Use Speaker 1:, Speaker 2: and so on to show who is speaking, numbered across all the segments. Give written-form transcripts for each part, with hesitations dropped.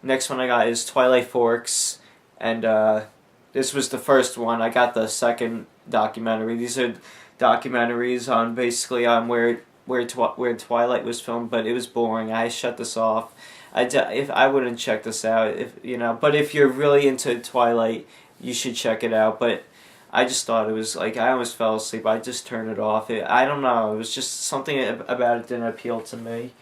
Speaker 1: Next one I got is Twilight Forks, and this was the first one. I got the second documentary. These are documentaries on basically on where Twilight was filmed, but it was boring. I shut this off. If I wouldn't check this out, but if you're really into Twilight, you should check it out. But I just thought it was like I almost fell asleep. I just turned it off. I don't know. It was just something about it didn't appeal to me.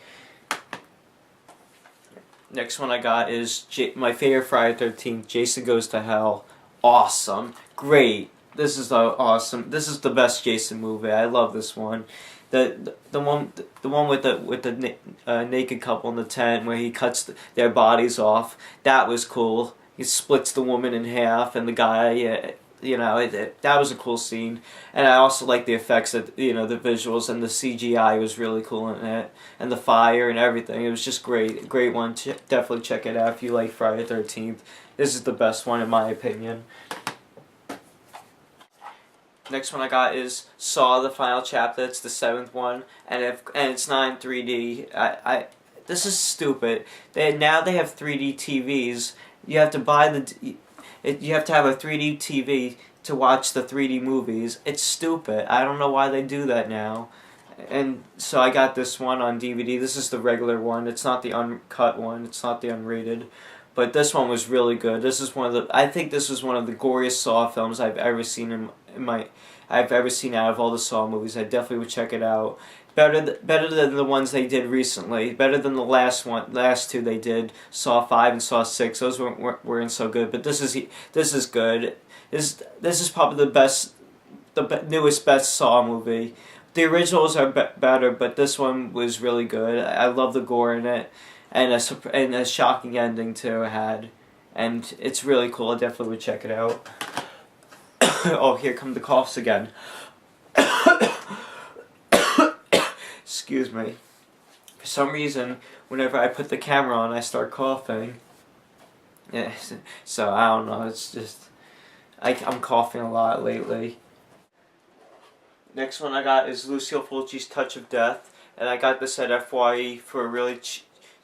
Speaker 1: Next one I got is my favorite Friday 13th, Jason Goes to Hell. Awesome. Great. This is awesome. This is the best Jason movie. I love this one. The one with the naked couple in the tent where he cuts their bodies off. That was cool. He splits the woman in half and the guy. That was a cool scene, and I also like the effects that the visuals and the CGI was really cool in it, and the fire and everything. It was just great, great one. Definitely check it out if you like Friday 13th. This is the best one in my opinion. Next one I got is Saw: The Final Chapter. It's the 7th one, and it's not in 3D. This is stupid. Now they have 3D TVs. You have to buy you have to have a 3D TV to watch the 3D movies. It's stupid. I don't know why they do that now. And so I got this one on DVD. This is the regular one. It's not the uncut one. It's not the unrated. But this one was really good. This is I think this was one of the goriest Saw films I've ever seen I've ever seen out of all the Saw movies. I definitely would check it out. Better than the ones they did recently. Better than the last two they did, Saw 5 and Saw 6. Those weren't so good, but this is good. This is probably the newest best Saw movie. The originals are better, but this one was really good. I love the gore in it, and a shocking ending too it had, and it's really cool. I definitely would check it out. Oh, here come the coughs again. Excuse me. For some reason, whenever I put the camera on, I start coughing. Yeah, so I don't know. It's just I'm coughing a lot lately. Next one I got is Lucille Fulci's Touch of Death, and I got this at FYE for really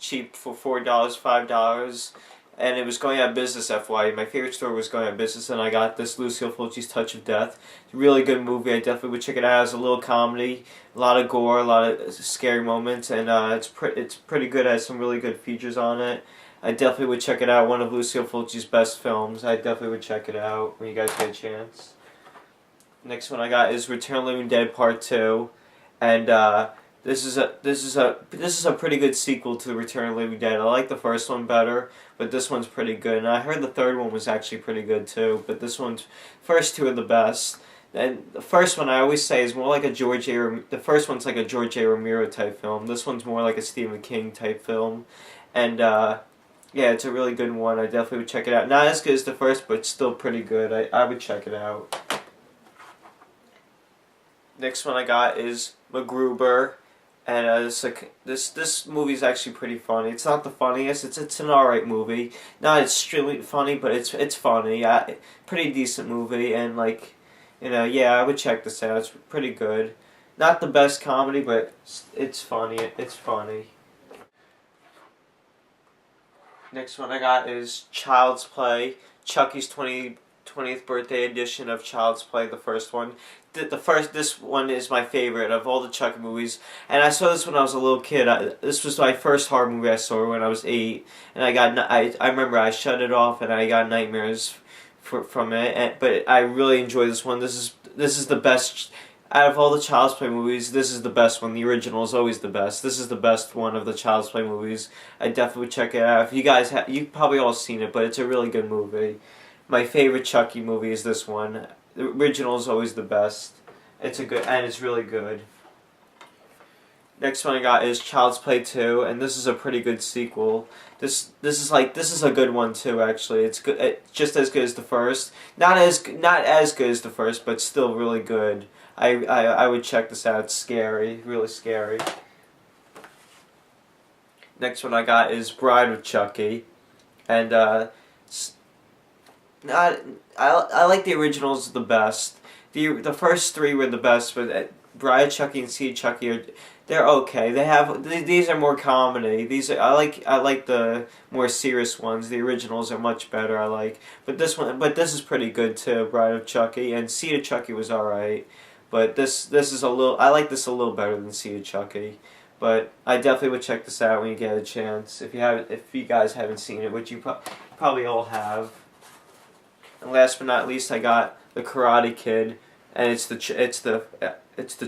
Speaker 1: cheap for $4, $5. And it was going out of business, FYE. My favorite store was going out of business, and I got this Lucille Fulci's Touch of Death. It's a really good movie. I definitely would check it out. It's a little comedy, a lot of gore, a lot of scary moments, and it's pretty good. It has some really good features on it. I definitely would check it out. One of Lucille Fulci's best films. I definitely would check it out when you guys get a chance. Next one I got is Return of the Living Dead Part 2, and this is a pretty good sequel to Return of the Living Dead. I like the first one better, but this one's pretty good. And I heard the third one was actually pretty good too. But first two are the best. And the first one I always say is more like the first one's like a George A. Romero type film. This one's more like a Stephen King type film. And yeah, it's a really good one. I definitely would check it out. Not as good as the first, but still pretty good. I would check it out. Next one I got is Macgruber. And this movie is actually pretty funny. It's not the funniest. It's an alright movie. Not extremely funny, but it's funny. Pretty decent movie, and yeah, I would check this out. It's pretty good. Not the best comedy, but it's funny. It's funny. Next one I got is Child's Play. Chucky's 20th birthday edition of Child's Play, the first one. This one is my favorite of all the Chucky movies, and I saw this when I was a little kid. This was my first horror movie I saw when I was 8, and I remember I shut it off and I got nightmares from it. But I really enjoy this one. This is the best out of all the Child's Play movies. This is the best one. The original is always the best. This is the best one of the Child's Play movies. I definitely would check it out. If you guys you've probably all seen it, but it's a really good movie. My favorite Chucky movie is this one. The original is always the best. It's really good. Next one I got is Child's Play 2, and this is a pretty good sequel. This is a good one too. Actually, it's good. Just as good as the first. Not as good as the first, but still really good. I would check this out. It's scary, really scary. Next one I got is Bride of Chucky, and I like the originals the best. The first three were the best, but Bride of Chucky and Seed of Chucky they're okay. These are more comedy. I like the more serious ones. The originals are much better. I like, but this is pretty good too. Bride of Chucky and Seed of Chucky was alright, but this is a little. I like this a little better than Seed of Chucky. But I definitely would check this out when you get a chance. If you guys haven't seen it, which you probably all have. And last but not least, I got the Karate Kid, and it's the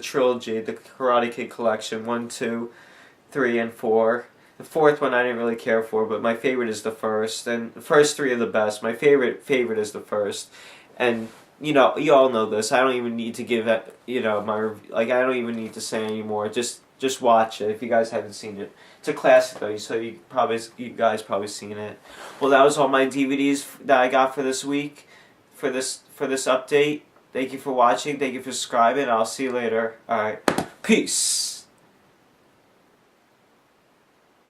Speaker 1: trilogy, the Karate Kid collection, 1, 2, 3, and 4. The fourth one I didn't really care for, but my favorite is the first, and the first three are the best. My favorite is the first, and you all know this. I don't even need to give that, I don't even need to say anymore. Just watch it if you guys haven't seen it. It's a classic though, so you guys probably seen it. Well, that was all my DVDs that I got for this week, for this update. Thank you for watching. Thank you for subscribing. I'll see you later. All right, peace.